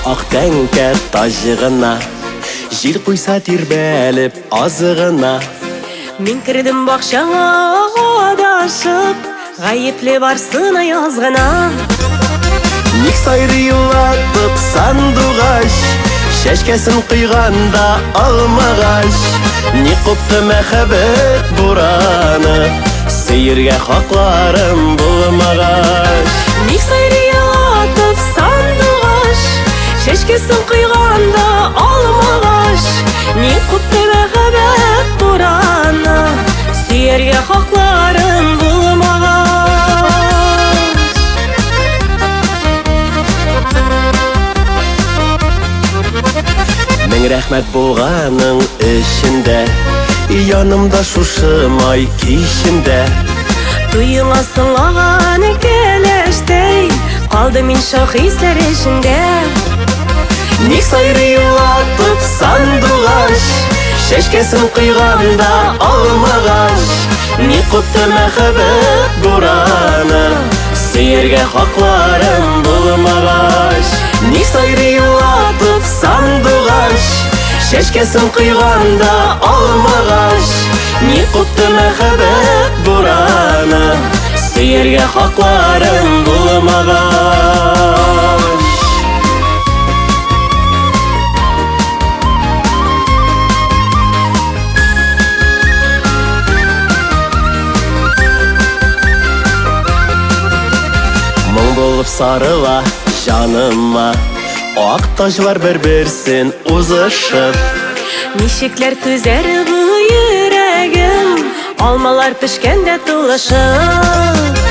ақ тәңкә тажығына, жел құйса тербәліп азығына. Мен кірдім бақшаңа адашып, ғайыпле барсына язғына. Ник сайры юлатып сандуғаш, шәшкәсін құйғанда алмағаш. Ник құпты мәхәббет бураны, сейірге хақларым болмағаш. Ник сайры юлатып сандуғаш, шәшкәсін құйғанда алмағаш. Ник құпты мәхәббет бураны, сейірге хақларым болмағаш. Мен рәхмәт болғаның ішінде, янымда шушымай кешімде. Туйыңа сыңлаған келештей, қалды мен шоқ ислер ішінде. Ник сайры юлатып сандуғаш, шәшкәсін құйғанда алмағаш. Ник құпты мәхәббет бураны, сейірге хақларым болмағаш. Ник сайры юлатып сандуғаш, шәшкәсін құйғанда алмағаш. Ник құпты мәхәббет бураны, сейірге хақларым болмағаш. Мұң болып сарыла жаныма, ақ тажлар бір-бірсін ұзышып. Нешеклер түзер бұл жүрегім, алмалар пішкенде тұлышып.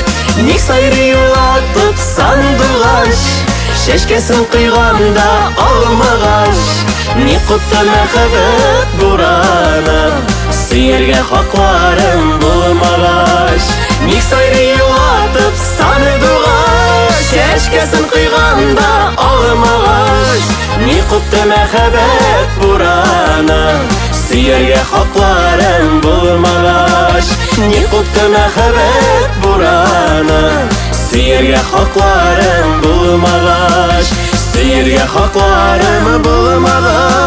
Ник сайры юлатып сандуғаш, шәшкәсін құйғанда алмағаш. Ник құпты мәхәббет бураны, сейірге хақларым болмағаш. Ник сайры юлатып сандуғаш, шәшкәсін құйғанда алмағаш. Ник құпты мәхәббет бураны, сейірге хақларым болмағаш. Ник құпты мәхәббет бураны, сейірге хақларым болмағаш. Сейірге хақларым болмағаш.